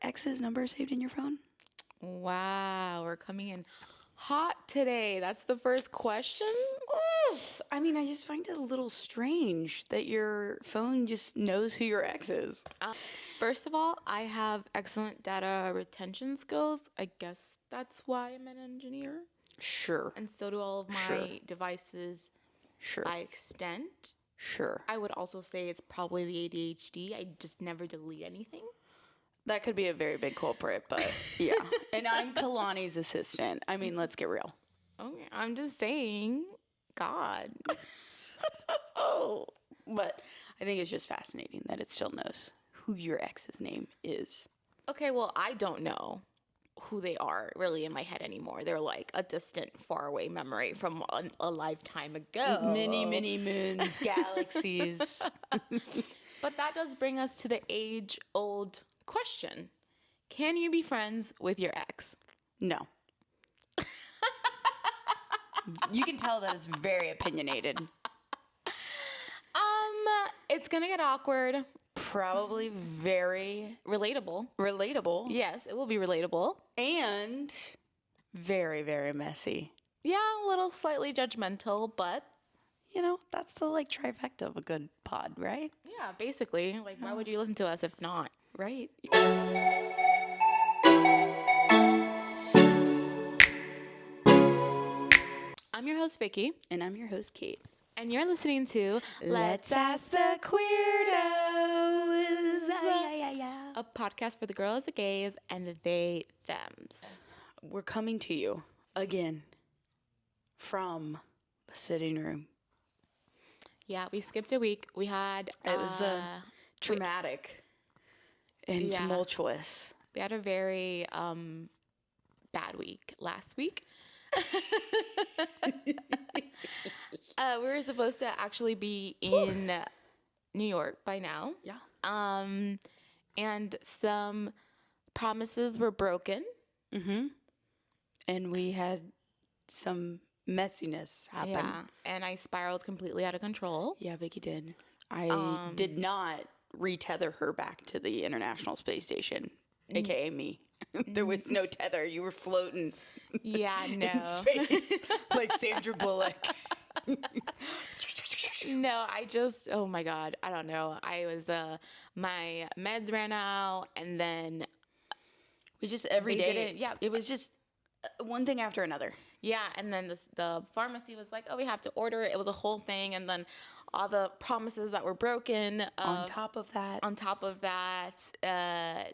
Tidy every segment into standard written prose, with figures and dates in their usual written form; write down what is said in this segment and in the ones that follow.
ex's number saved in your phone? Wow, we're coming in hot today. That's the first question? Oof. I mean, I just find it a little strange that your phone just knows who your ex is. First of all, I have excellent data retention skills. I guess that's why I'm an engineer. Sure. And so do all of my devices Sure. by extent. Sure. I would also say it's probably the ADHD. I just never delete anything. That could be a very big culprit, but yeah. And I'm Kalani's assistant. I mean, let's get real. Okay, I'm just saying, God. Oh. But I think it's just fascinating that it still knows who your ex's name is. Okay, well, I don't know who they are really in my head anymore. They're like a distant, faraway memory from a lifetime ago. Many, many moons, galaxies. But that does bring us to the age-old question. Can you be friends with your ex? No. You can tell that it's very opinionated. It's gonna get awkward. Probably very Relatable. relatable. Yes, it will be relatable. And very, very messy. Yeah, a little slightly judgmental, but You know, that's the like trifecta of a good pod, right? yeah, basically, like, why would you listen to us if not? Right. I'm your host, Vicky, And I'm your host, Kate. and you're listening to Let's Ask the Queerdos. a podcast for the girls, the gays, and the they, thems. We're coming to you again from the sitting room. Yeah, we skipped a week. We had It was traumatic and Yeah. tumultuous. we had a very bad week last week. We were supposed to actually be in New York by now. Yeah. And some promises were broken. Mm-hmm. And we had some messiness happen. Yeah, and I spiraled completely out of control. Yeah, Vicky did. I did not retether her back to the International Space Station, aka me. There was no tether. You were floating Yeah, no. in space like Sandra Bullock. No, oh my God, I don't know. I was, my meds ran out, and then, We just every They day. didn't- yeah. It was just one thing after another. yeah, and then the pharmacy was like, oh, we have to order it. It was a whole thing, and then all the promises that were broken. On top of that,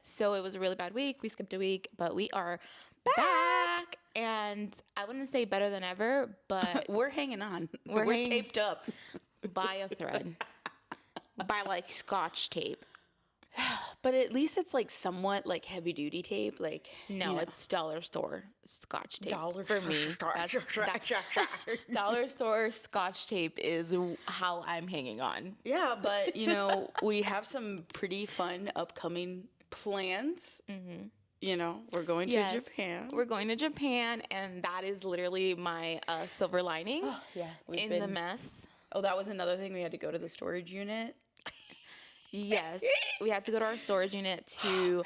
So it was a really bad week. We skipped a week, but we are back. And I wouldn't say better than ever, but we're hanging on. We're We're hanging- taped up. by a thread. By like Scotch tape. But at least it's like somewhat like heavy duty tape. Like No, you know. it's dollar store Scotch tape. Dollar for me. store. Dollar store Scotch tape is how I'm hanging on. Yeah, but you know, we have some pretty fun upcoming plans. Mm-hmm. You know, we're going to Japan. We're going to Japan, and that is literally my silver lining Yeah, in the mess. Oh, that was another thing. We had to go to the storage unit. Yes, we had to go to our storage unit to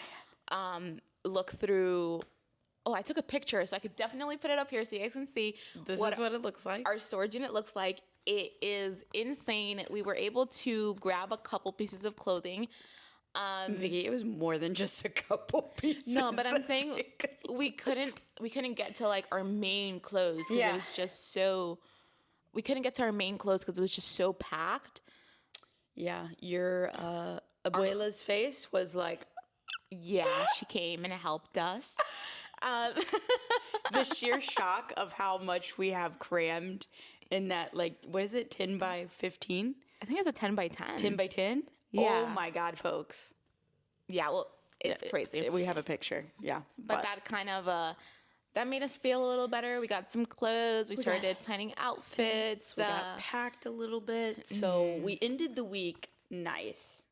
look through. Oh, I took a picture, so I could definitely put it up here so you guys can see This is what it looks like. our storage unit looks like. It is insane. We were able to grab a couple pieces of clothing. Vicky, it was more than just a couple pieces. No, but I'm saying we couldn't get to like our main clothes because Yeah. it was just so. We couldn't get to our main clothes because it was just so packed. Yeah, your abuela's face was like Yeah, she came and helped us. the sheer shock of how much we have crammed in that, like, what is it, 10 by 15? I think it's a 10 by 10. 10 by 10? Yeah. Oh my God, folks. Yeah, well, it's crazy. We have a picture, yeah. But that kind of that made us feel a little better. We got some clothes. We started planning outfits. we got packed a little bit. So we ended the week nice.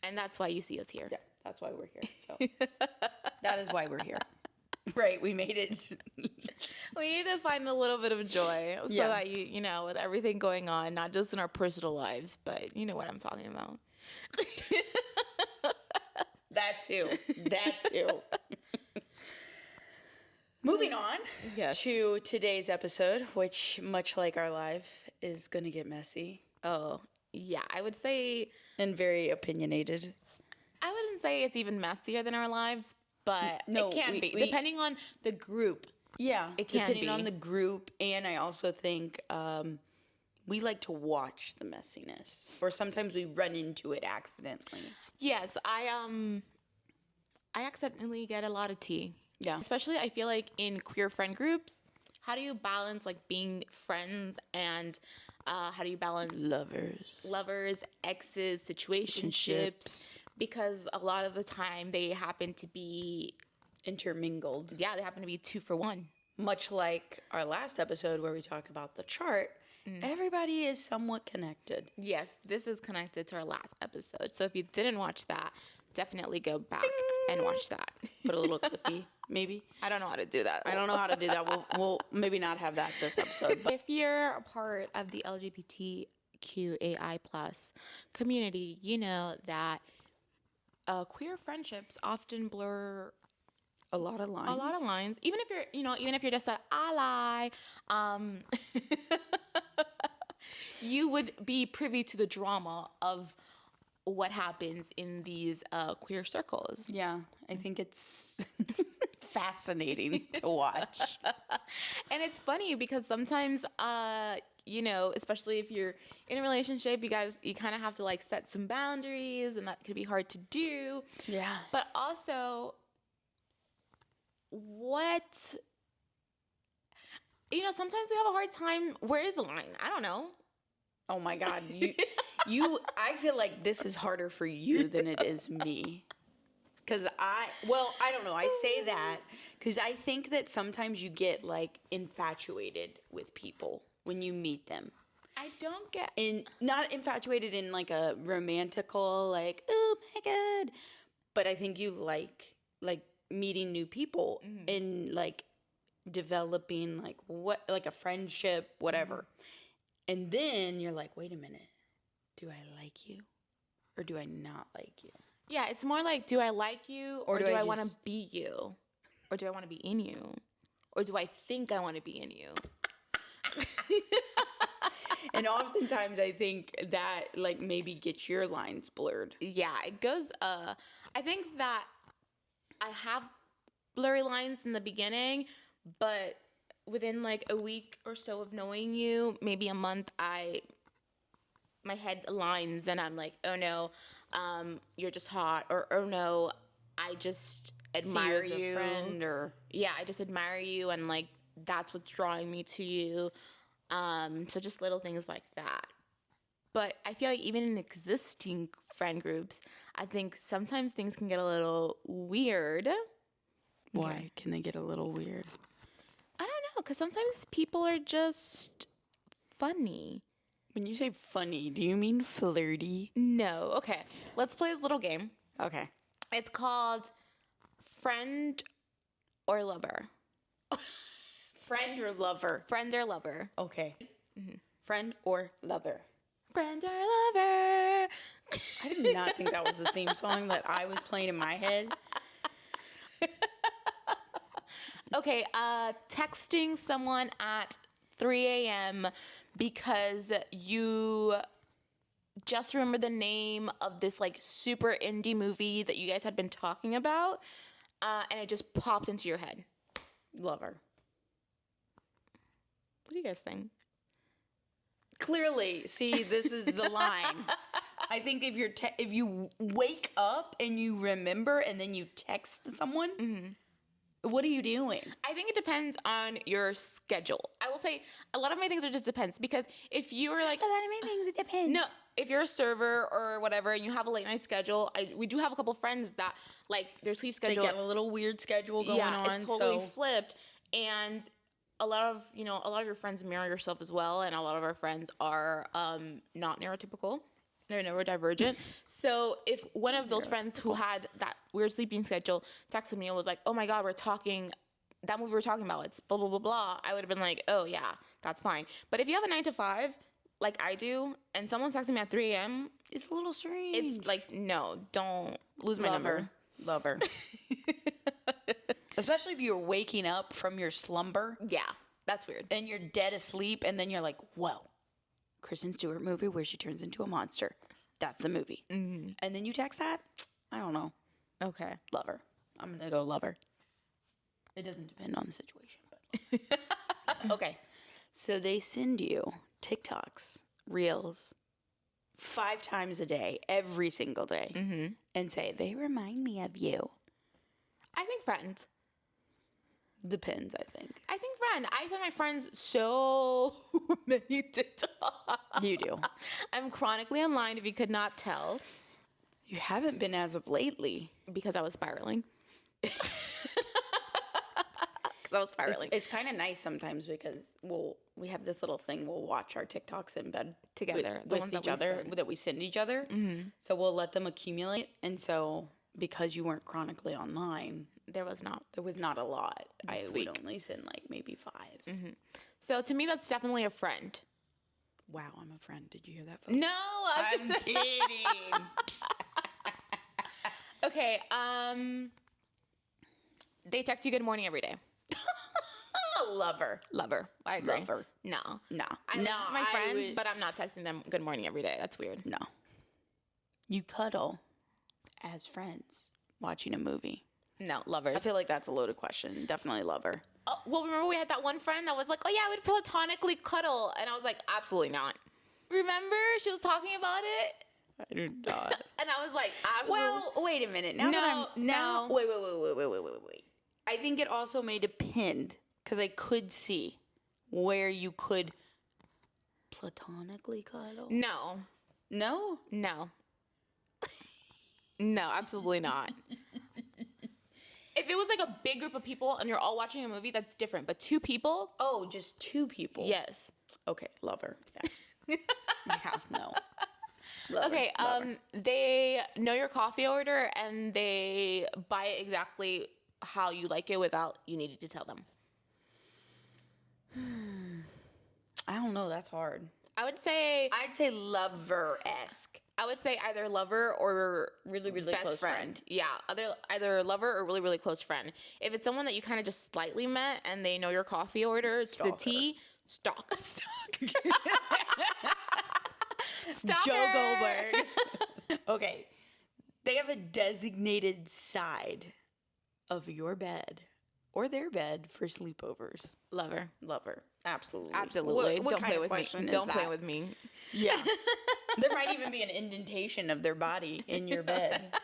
And that's why you see us here. Yeah, that's why we're here. So that is why we're here. Right, we made it. We need to find a little bit of joy so that you know, with everything going on, not just in our personal lives, but you know what I'm talking about. That too. That too. Moving on to today's episode, which, much like our life, is going to get messy. Oh, yeah. I would say... And very opinionated. I wouldn't say it's even messier than our lives, but No, it can be. Depending on the group. Yeah. It can depending be. on the group. And I also think we like to watch the messiness. Or sometimes we run into it accidentally. Yes, I accidentally get a lot of tea. Yeah. Especially, I feel like in queer friend groups, how do you balance like being friends and how do you balance lovers, exes, situationships? Because a lot of the time they happen to be intermingled. Yeah, they happen to be 2 for 1. Much like our last episode where we talked about the chart, everybody is somewhat connected. Yes, this is connected to our last episode. So if you didn't watch that, definitely go back and watch that. Put a little clippy, maybe. I don't know how to do that. I don't know how to do that. We'll maybe not have that this episode. But if you're a part of the LGBTQAI+ community, you know that queer friendships often blur a lot of lines. Even if you're just an ally, you would be privy to the drama of what happens in these queer circles. Yeah, I think it's fascinating to watch. And it's funny because sometimes, especially if you're in a relationship, you kind of have to like set some boundaries, and that can be hard to do. Yeah. But also, sometimes we have a hard time. Where is the line? I don't know. Oh my God. I feel like this is harder for you than it is me. Because I don't know. I say that because I think that sometimes you get like infatuated with people when you meet them. I don't get... Not infatuated in like a romantical, like, oh my God. But I think you like meeting new people and like developing like a friendship, whatever. And then you're like, wait a minute. Do I like you or do I not like you? Yeah, it's more like, do I like you or do I want to be you? Or do I want to be in you? Or do I think I want to be in you? And oftentimes I think that like maybe gets your lines blurred. Yeah, it goes, I think that I have blurry lines in the beginning, but within like a week or so of knowing you, maybe a month, my head aligns and I'm like, oh no, you're just hot, or oh no, I just admire you. As a friend, or yeah, I just admire you, and like that's what's drawing me to you. So just little things like that. But I feel like even in existing friend groups, I think sometimes things can get a little weird. Why can they get a little weird? I don't know, because sometimes people are just funny. When you say funny, do you mean flirty? No. Okay. Let's play this little game. Okay. It's called Friend or Lover. Friend or lover? Friend or lover. Okay. Friend or lover? Friend or lover. I did not think that was the theme song that I was playing in my head. Okay. Texting someone at 3 a.m. because you just remember the name of this like super indie movie that you guys had been talking about, and it just popped into your head. Lover. What do you guys think? Clearly, see, this is the line. I think if you wake up and you remember and then you text someone, what are you doing? I think it depends on your schedule. I will say a lot of my things are just depends, because if you are like... A lot of my things, it depends. No, if you're a server or whatever and you have a late night schedule, we do have a couple friends that like their sleep schedule... They get a little weird schedule going on. It's totally flipped. And a lot of your friends mirror yourself as well. And a lot of our friends are not neurotypical. They're neurodivergent. So if one of those friends who had that weird sleeping schedule texted me and was like, oh my God, that movie we're talking about, it's blah, blah, blah, blah, I would have been like, oh yeah, that's fine. But if you have a 9 to 5, like I do, and someone's texting me at 3 a.m., it's a little strange. It's like, no, don't lose my number. Lover. Especially if you're waking up from your slumber. Yeah, that's weird. And you're dead asleep, and then you're like, whoa, Kristen Stewart movie where she turns into a monster. That's the movie. Mm-hmm. And then you text that? I don't know. Okay. Lover. I'm going to go lover. It doesn't depend on the situation. But okay. So they send you TikToks, Reels, 5 times a day, every single day, and say, they remind me of you. I think friends. Depends, I think. I think friend. I send my friends so many TikToks. You do. I'm chronically online, if you could not tell. You haven't been as of lately. Because I was spiraling. It's kind of nice sometimes because we have this little thing. We'll watch our TikToks in bed together with each other that we send each other. Mm-hmm. So we'll let them accumulate. And so because you weren't chronically online, there was not a lot. I would only send like maybe 5. Mm-hmm. So to me, that's definitely a friend. Wow, I'm a friend. Did you hear that, folks? No, I'm kidding. Okay. They text you good morning every day. Lover. I agree. Lover. No. I love my friends, but I'm not texting them good morning every day. That's weird. No. You cuddle as friends watching a movie. No, lovers. I feel like that's a loaded question. Definitely lover. Oh, well, remember we had that one friend that was like, oh yeah, I would platonically cuddle. And I was like, absolutely not. Remember? She was talking about it. I do not. And I was like, absolutely. Well, wait a minute. Wait. I think it also may depend because I could see where you could platonically cuddle. No. No? No. No, absolutely not. If it was like a big group of people and you're all watching a movie, that's different. But 2 people? Oh, just 2 people? Yes. Okay, lover. Yeah. Yeah, no. Lover, okay, lover. They know your coffee order and they buy it exactly how you like it without you needing to tell them. I don't know. That's hard. I'd say lover-esque. I would say either lover or really, really best close friend. Yeah, either lover or really, really close friend. If it's someone that you kind of just slightly met and they know your coffee order to the T, stalk. Stalker. Joe Goldberg. Okay. They have a designated side of your bed or their bed for sleepovers. Lover. Absolutely. What don't play with me. Don't play with me. Yeah. There might even be an indentation of their body in your bed.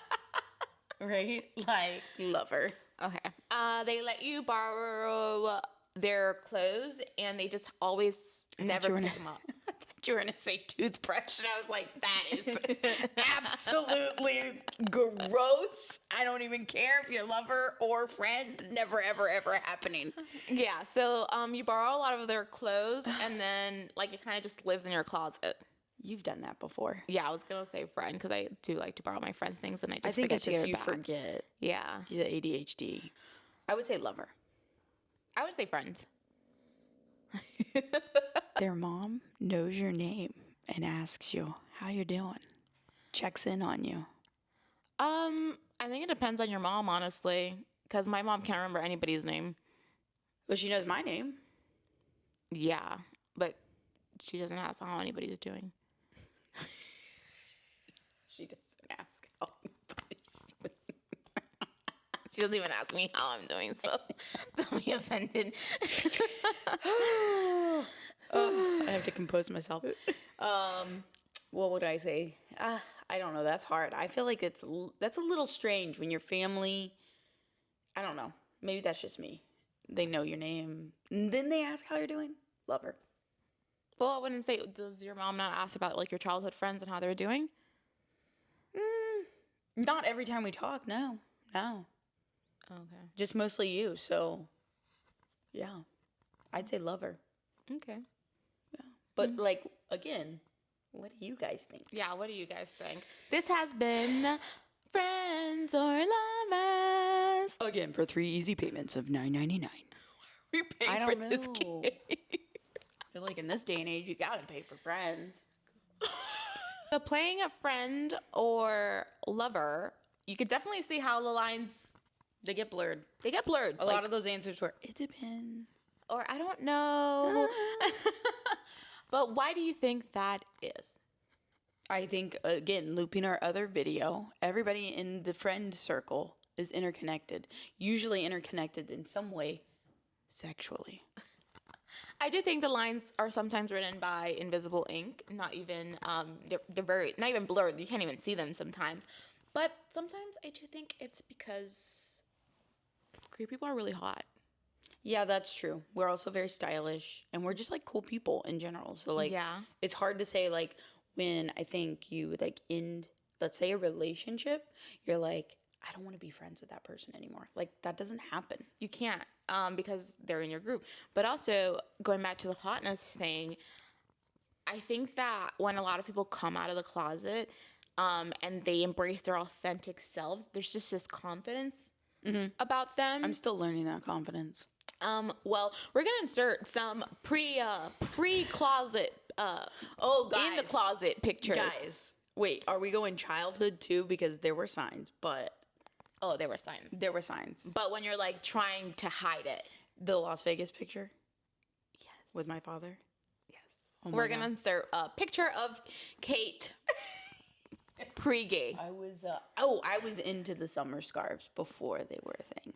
Right? Like, lover. Okay. They let you borrow their clothes and they just always never pick them up. You were going to say toothbrush, and I was like, that is absolutely gross. I don't even care if you're lover or friend. Never, ever, ever happening. Yeah, so you borrow a lot of their clothes, and then, like, it kind of just lives in your closet. You've done that before. Yeah, I was going to say friend, because I do like to borrow my friends' things, and I just think forget it's to just give it you back. forget. Yeah. The ADHD. I would say lover. I would say friend. Their mom knows your name and asks you how you're doing. Checks in on you. I think it depends on your mom, honestly, because my mom can't remember anybody's name. Well, she knows my name. Yeah, but she doesn't ask how anybody's doing. She doesn't ask how anybody's doing. She doesn't even ask me how I'm doing, so don't be offended. I have to compose myself. What would I say? I don't know. That's hard. I feel like that's a little strange when your family, I don't know. Maybe that's just me. They know your name. And then they ask how you're doing. Lover. Well, I wouldn't say, does your mom not ask about like your childhood friends and how they're doing? Not every time we talk. No. Okay. Just mostly you. So, yeah. I'd say lover. Okay. Yeah. But like, again, what do you guys think? Yeah, what do you guys think? This has been Friends or Lovers. Again, for 3 easy payments of $9.99. We pay I for don't this know. game. I feel like in this day and age, you gotta pay for friends. So playing a friend or lover you could definitely see how the lines, They get blurred. A A lot of those answers were, it depends. or I don't know. But why do you think that is? I think, again, looping our other video, everybody in the friend circle is interconnected, usually interconnected in some way sexually. I do think the lines are sometimes written by invisible ink, not even they're very not even blurred. You can't even see them sometimes. But sometimes I do think it's because queer people are really hot. Yeah, that's true. We're also very stylish, and we're just like cool people in general. So like, Yeah. it's hard to say like when I think you like end, let's say a relationship, you're like, I don't want to be friends with that person anymore. Like that doesn't happen. You can't because they're in your group. But also going back to the hotness thing, I think that when a lot of people come out of the closet and they embrace their authentic selves, there's just this confidence about them. I'm still learning that confidence. Well, we're gonna insert some pre-closet in the closet pictures. Guys, wait, are we going childhood too? Because there were signs, but Oh, there were signs. there were signs. But when you're like trying to hide it. The Las Vegas picture Yes. with my father. Yes. Oh my We're gonna God. insert a picture of Kate pre-gay. I was into the summer scarves before they were a thing.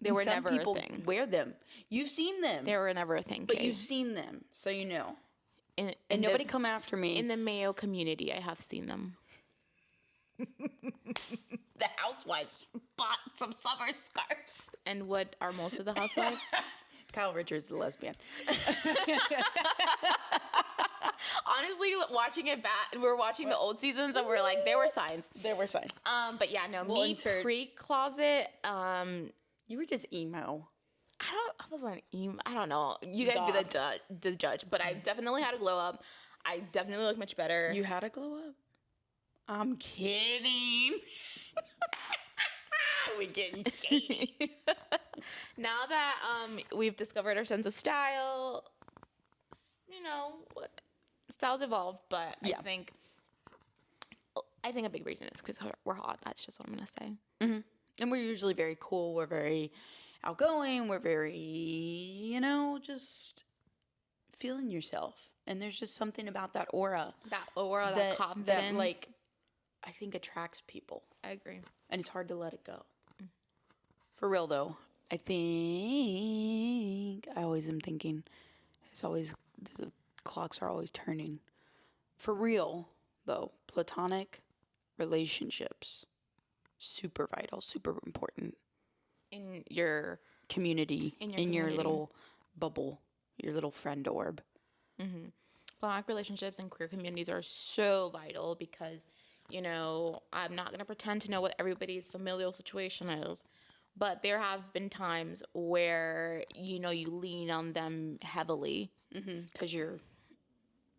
They And were some never people a thing. wear them. You've seen them. They were never a thing, But Kate. you've seen them, so you know. In And nobody the, come after me. in the Mayo community, I have seen them. The housewives bought some summer scarves. And what are most of the housewives? Kyle Richards, the lesbian. Honestly, watching it back, we're watching the old seasons, and we're like, there were signs. There were signs. But yeah, no, We'll me insert- pre-closet. You were just emo. I wasn't even, I don't know. You guys be the judge, but I definitely had a glow up. I definitely look much better. You had a glow up? I'm kidding. We're getting shady. Now that we've discovered our sense of style, you know, styles evolve, but Yeah. I think a big reason is because we're hot. That's just what I'm gonna say. And we're usually very cool. We're very outgoing. We're very, just feeling yourself. And there's just something about that aura. That aura, that confidence. That, like, I think attracts people. I agree. And it's hard to let it go. For real, though, I think I always am thinking, the clocks are always turning. For real, though, platonic relationships, super vital, super important. In your Community, In your in your community. little bubble, your little friend orb. platonic relationships and queer communities are so vital because, I'm not gonna pretend to know what everybody's familial situation is, but there have been times where you lean on them heavily. Because your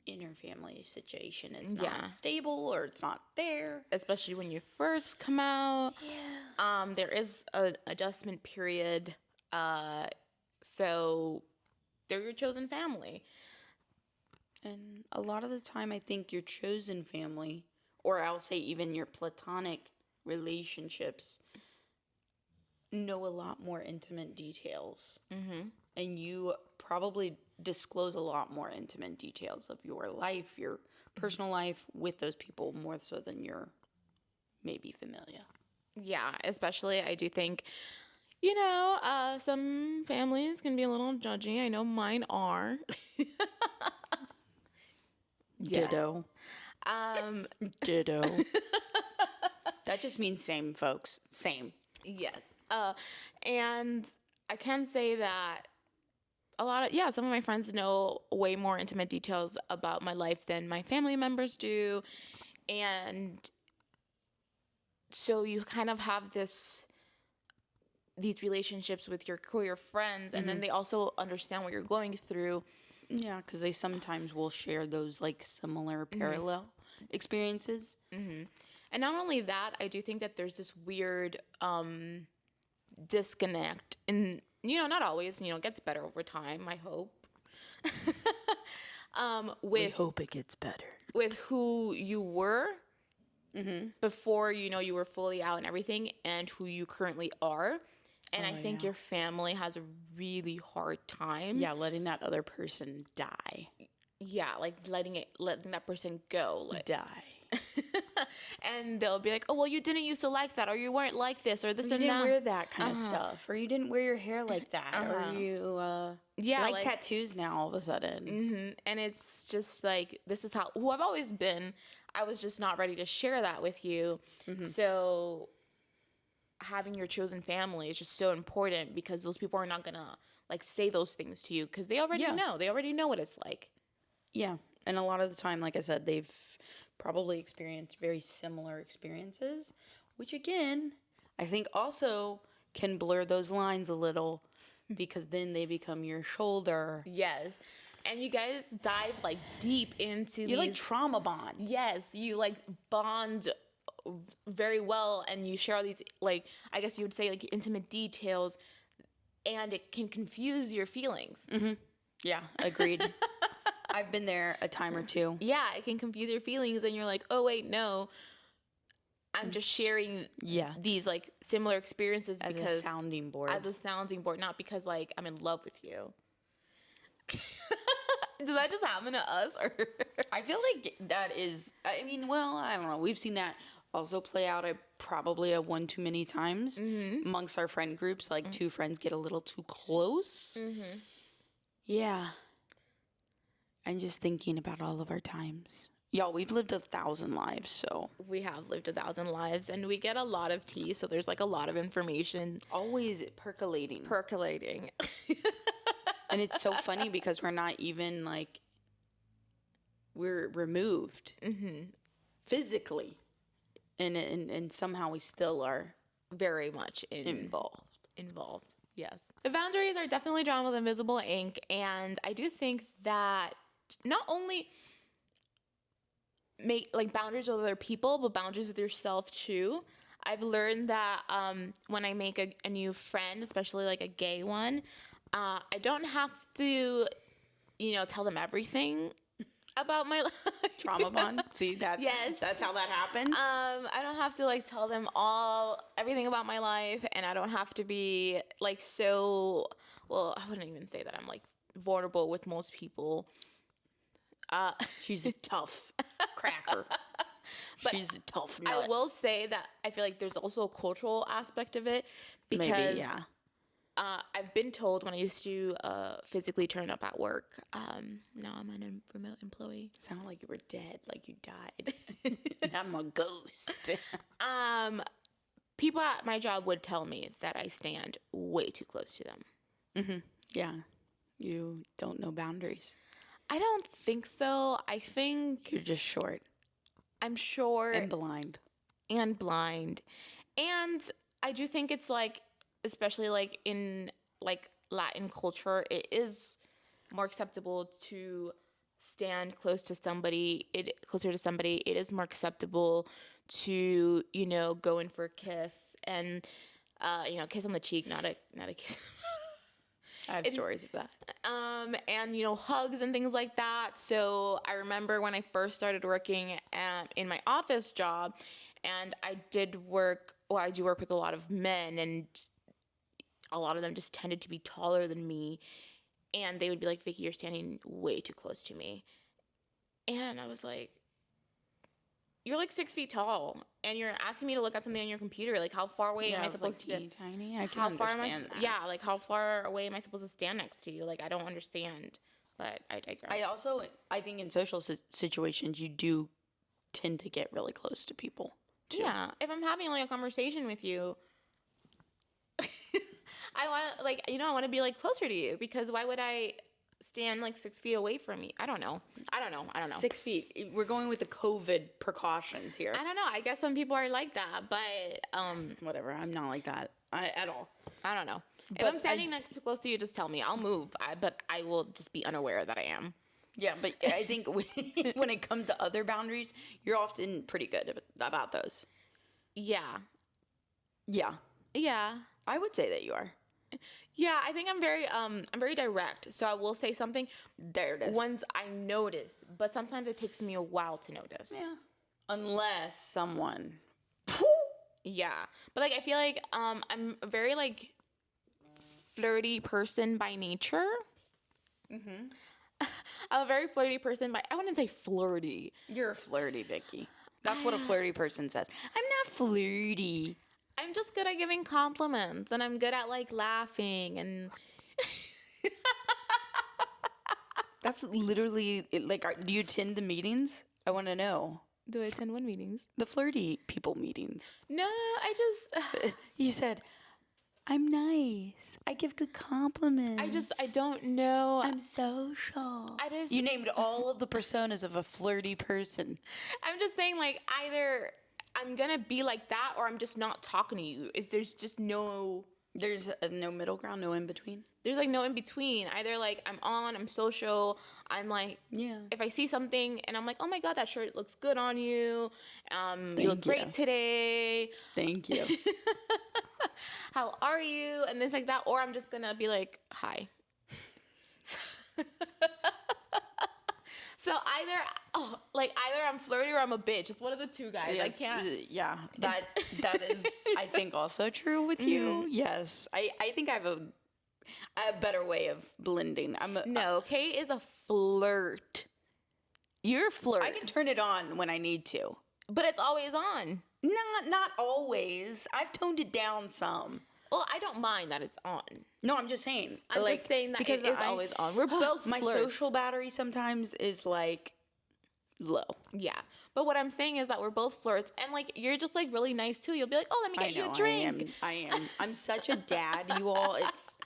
inner family situation is not Yeah. stable or it's not there. Especially when you first come out. There is an adjustment period. So they're your chosen family. And a lot of the time, I think your chosen family, or I'll say even your platonic relationships, know a lot more intimate details. And you probably disclose a lot more intimate details of your life, your personal life with those people more so than your maybe familia. Yeah, especially I do think, some families can be a little judgy. I know mine are. Ditto. Um, Ditto. That just means same, folks. Same. yes. And I can say that some of my friends know way more intimate details about my life than my family members do. And so you kind of have these relationships with your queer friends, and then they also understand what you're going through. Yeah, because they sometimes will share those like similar parallel experiences. And not only that, I do think that there's this weird disconnect, and not always, it gets better over time, I hope. We hope it gets better. With who you were before, you were fully out and everything, and who you currently are. And I think your family has a really hard time. Yeah, letting that other person die. Yeah, like letting that person go. Die. And they'll be like, oh, well, you didn't used to like that, or you weren't like this, or this and that. You didn't wear that kind of stuff, or you didn't wear your hair like that, or you like tattoos now all of a sudden. And it's just like, this is who I've always been. I was just not ready to share that with you. So having your chosen family is just so important, because those people are not gonna like say those things to you, because they already know. They already know what it's like. Yeah, and a lot of the time, like I said, they've probably experienced very similar experiences, which again, I think also can blur those lines a little, because then they become your shoulder. Yes. And you guys dive like deep into you like trauma bond. Yes, you like bond very well, and you share all these, like, I guess you would say, like, intimate details, and it can confuse your feelings. Yeah, agreed. I've been there a time or two. Yeah, it can confuse your feelings, and you're like, oh, wait, no. I'm just sharing these, like, similar experiences as a sounding board. As a sounding board, not because, like, I'm in love with you. Does that just happen to us? Or I feel like that is, I mean, well, I don't know. We've seen that also play out probably a one too many times amongst our friend groups. Like two friends get a little too close. Yeah. I'm just thinking about all of our times. Y'all, we've lived 1,000 lives, so. We have lived 1,000 lives, and we get a lot of tea, so there's like a lot of information. Always percolating. And it's so funny because we're not even like, we're removed physically. And somehow we still are very much involved. Yes. The boundaries are definitely drawn with invisible ink, and I do think that not only make like boundaries with other people, but boundaries with yourself too. I've learned that when I make a new friend, especially like a gay one, I don't have to, tell them everything about my life. Trauma bond. See, that's how that happens. I don't have to like tell them everything about my life, and I don't have to be like I wouldn't even say that I'm like vulnerable with most people. She's a tough cracker. She's a tough nut. I will say that I feel like there's also a cultural aspect of it, because I've been told when I used to physically turn up at work. Now I'm a remote employee. Sounded like you were dead, like you died. I'm a ghost. People at my job would tell me that I stand way too close to them. Yeah. You don't know boundaries. I don't think so. I think you're just short. I'm short. And blind. And I do think it's like, especially like in like Latin culture, it is more acceptable to stand closer to somebody. It is more acceptable to, go in for a kiss and, kiss on the cheek, not a kiss. I have stories of that. And, hugs and things like that. So I remember when I first started working in my office job, and I do work with a lot of men, and a lot of them just tended to be taller than me. And they would be like, Vicky, you're standing way too close to me. And I was like, you're like 6 feet tall, and you're asking me to look at something on your computer. Like, how far away am I supposed to? Tiny. I can understand that. Yeah, like how far away am I supposed to stand next to you? Like, I don't understand. But I digress. I think in social situations you do tend to get really close to people too. Yeah, if I'm having like a conversation with you, I want to be like closer to you, because why would I stand like 6 feet away from me? I don't know. 6 feet. We're going with the COVID precautions here. I don't know. I guess some people are like that, but whatever. I'm not like that at all. I don't know. If I'm standing next to close to you, just tell me. I'll move. But I will just be unaware that I am. Yeah, but I think when it comes to other boundaries, you're often pretty good about those. Yeah. Yeah. Yeah. I would say that you are. Yeah, I think I'm very direct. So I will say something. There it is. Once I notice, but sometimes it takes me a while to notice. Yeah. Unless someone. Yeah. But like I feel like I'm a very like flirty person by nature. Mm-hmm. I'm a very flirty person by I wouldn't say flirty. You're a flirty, Vicky. That's what a flirty person says. I'm not flirty. I'm just good at giving compliments and I'm good at like laughing and That's literally like. Do you attend the meetings? I want to know. do I attend one meetings? The flirty people meetings. No, I just You said, I'm nice. I give good compliments. I don't know. I'm social. I just You named all of the personas of a flirty person. I'm just saying like either I'm gonna be like that or I'm just not talking to you. There's just no There's no middle ground, no in between. there's like no in between. Either like I'm social, I'm like Yeah. if I see something and I'm like, oh my god, that shirt looks good on you. You look Thank you. great today. Thank you. How are you? And things like that. Or I'm just gonna be like, hi. So either I'm flirty or I'm a bitch. It's one of the two, guys. I Yes, can't. Yeah, that is, I think, also true with you. Yes, I think I have a better way of blending. No, Kate is a flirt. You're a flirt. I can turn it on when I need to. But it's always on. Not always. I've toned it down some. Well, I don't mind that it's on. No, I'm just saying. I'm just saying that because it is always on. We're both my flirts. social battery sometimes is like low. Yeah. But what I'm saying is that we're both flirts. And, like, you're just, like, really nice, too. You'll be like, oh, let me get you a drink. I am. I'm such a dad, you all. It's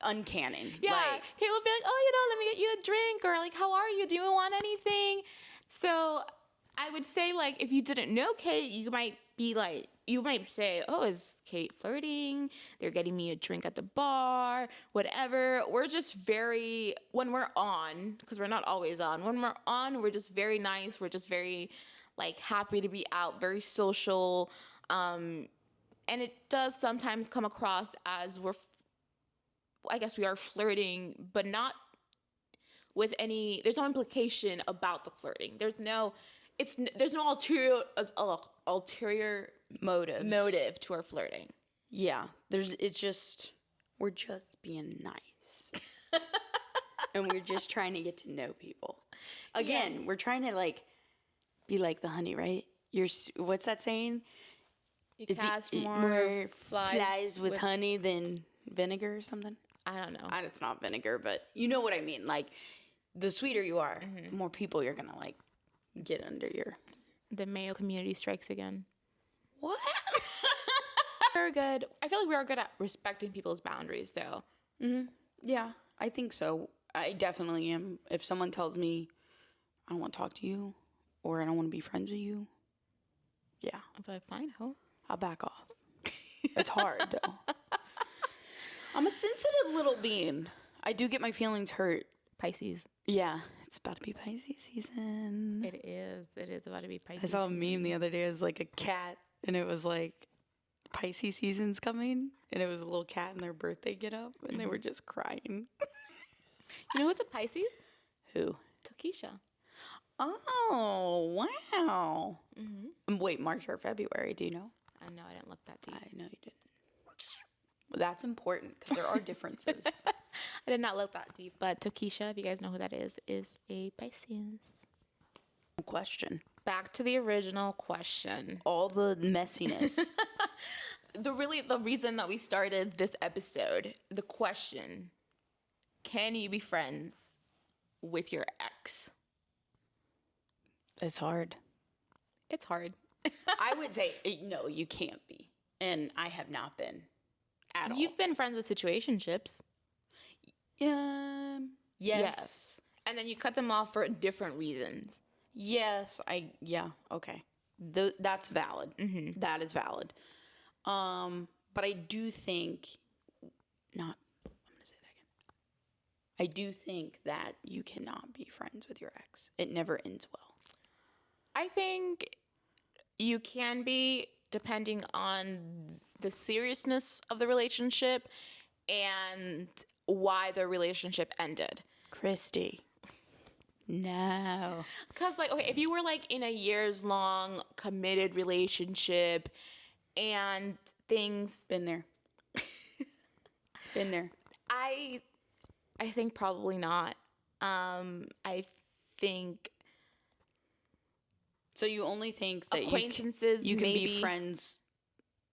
uncanny. Yeah. Like, Kate will be like, oh, let me get you a drink. Or, like, how are you? Do you want anything? So I would say, like, if you didn't know Kate, you might be like, you might say, oh, is Kate flirting? They're getting me a drink at the bar, whatever. We're just very, when we're on, because we're not always on, when we're on, we're just very nice. We're just very, like, happy to be out, very social. And it does sometimes come across as I guess we are flirting, but not with there's no implication about the flirting. There's no ulterior motive to our flirting. yeah, we're just being nice. And we're just trying to get to know people. Again, we're trying to like be like the honey, right? What's that saying? You cast more flies with honey than vinegar or something. I don't know. It's not vinegar, but you know what I mean. Like, the sweeter you are, the more people you're gonna like get under your. The Mayo community strikes again. What? We're good. I feel like we are good at respecting people's boundaries, though. Mm-hmm. Yeah, I think so. I definitely am. If someone tells me I don't want to talk to you or I don't want to be friends with you, yeah, I feel like fine, I'll back off. It's hard though. I'm a sensitive little being. I do get my feelings hurt. Pisces. Yeah, it's about to be Pisces season. It is. It is about to be Pisces. I saw a meme the other day. It was like a cat, and it was like Pisces season's coming, and it was a little cat in their birthday get up, and they were just crying. You know who's a Pisces? Who? Tokisha. Oh, wow. Mm-hmm. Wait, March or February? Do you know? I know. I didn't look that deep. I know you didn't. But that's important because there are differences. I did not look that deep, but Tokisha, if you guys know who that is a Pisces. Question. Back to the original question. All the messiness. The reason that we started this episode, the question, can you be friends with your ex? It's hard. It's hard. I would say, no, you can't be. And I have not been at all. You've been friends with situationships. Yes. And then you cut them off for different reasons. Yes, okay. That's valid. Mm-hmm. That is valid. But I do think, I'm going to say that again. I do think that you cannot be friends with your ex. It never ends well. I think you can be, depending on the seriousness of the relationship and why the relationship ended. Christy, No. Because, like, okay, if you were, like, in a years-long committed relationship and things... Been there. Been there. I think probably not. I think... So you only think that acquaintances you can maybe, be friends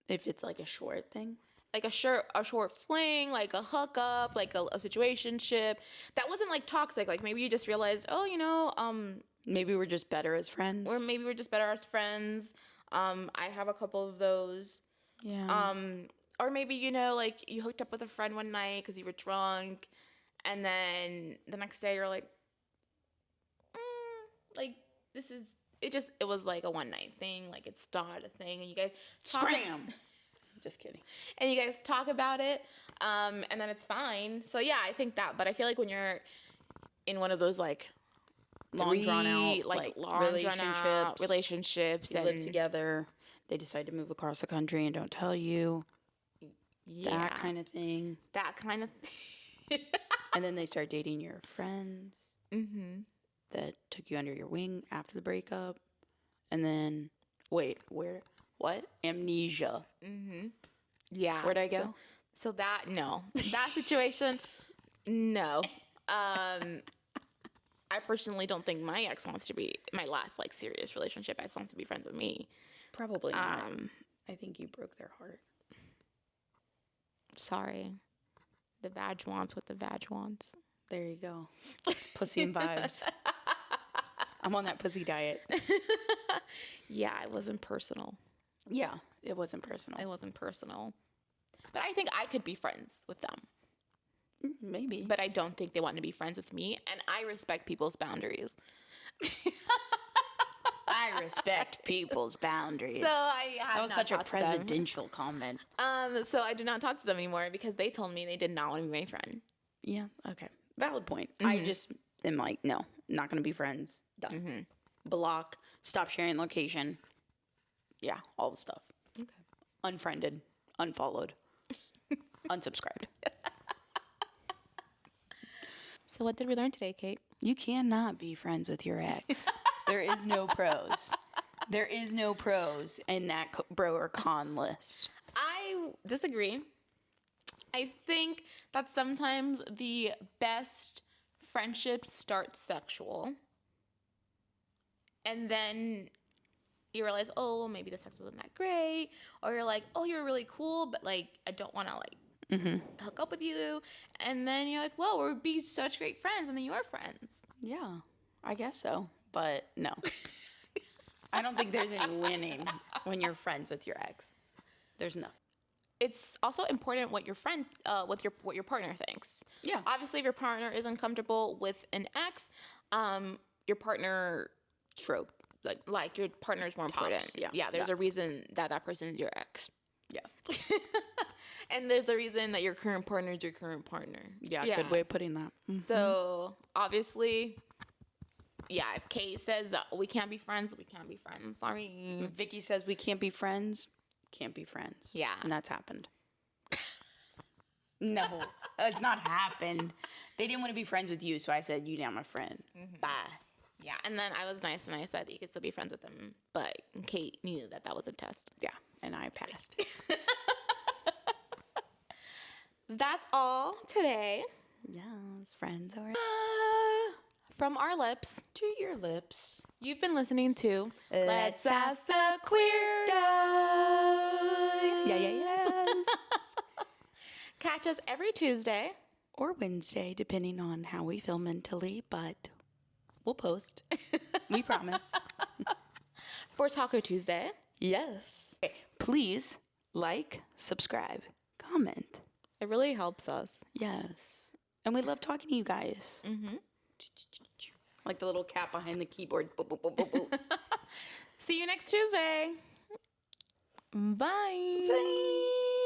if it's like a short thing? like a short fling, like a hookup, like a situationship. That wasn't like toxic. Like maybe you just realized, oh, you know, maybe we're just better as friends. or maybe we're just better as friends. I have a couple of those. Yeah. Or maybe, you know, like you hooked up with a friend one night because you were drunk, and then the next day you're like, like it was like a one night thing, like it's not a thing, and you guys Scram. Just kidding. And you guys talk about it, and then it's fine. So yeah, I think that. But I feel like when you're in one of those like Long drawn out relationships, you and live together, they decide to move across the country and don't tell you. Yeah, That kind of thing. And then they start dating your friends that took you under your wing after the breakup. And then, wait, what? Amnesia. Yeah. Where'd I go? So that situation, no. I personally don't think my last like serious relationship ex wants to be friends with me. Probably not. I think you broke their heart. Sorry. The vag wants what the vag wants. There you go. Pussy and vibes. I'm on that pussy diet. Yeah, it wasn't personal. Yeah, it wasn't personal. It wasn't personal. But I think I could be friends with them. Maybe. But I don't think they want to be friends with me, and I respect people's boundaries. I respect people's boundaries. So I have that was not such a talked to them. presidential comment. So I do not talk to them anymore because they told me they did not want to be my friend. Yeah, okay. Valid point. I just am like, no, not going to be friends. Done. Block, stop sharing location. Yeah, all the stuff. Okay. Unfriended, unfollowed, unsubscribed. So what did we learn today, Kate? You cannot be friends with your ex. There is no pros. There is no pros in that bro or con list. I disagree. I think that sometimes the best friendships start sexual. And then you realize, oh, maybe the sex wasn't that great. Or you're like, oh, you're really cool, but like, I don't want to like hook up with you. And then you're like, well, we'll be such great friends. And then you're friends. Yeah, I guess so. But no. I don't think there's any winning when you're friends with your ex. There's no. It's also important what your friend, what your partner thinks. Yeah. Obviously, if your partner is uncomfortable with an ex, your partner Trope. like your partner is more important. Yeah. There's a reason that person is your ex. Yeah. And there's a reason that your current partner is your current partner. Yeah, good way of putting that. So obviously, yeah, if Kate says we can't be friends, we can't be friends. Sorry. If Vicky says we can't be friends, can't be friends. Yeah. And that's happened. No, it's not happened. They didn't want to be friends with you, so I said, you now my friend. Bye. Yeah, and then I was nice and I said you could still be friends with them, but Kate knew that was a test. Yeah, and I passed. That's all today. Yes, friends are From our lips to your lips. You've been listening to Let's Ask the Queerdos. Yes. Catch us every Tuesday. Or Wednesday, depending on how we feel mentally, but we'll post. We promise. For Taco Tuesday. Yes. Okay, please like, subscribe, comment. It really helps us. Yes. And we love talking to you guys. Like the little cat behind the keyboard. Boop, boop, boop, boop, boop. See you next Tuesday. Bye. Bye.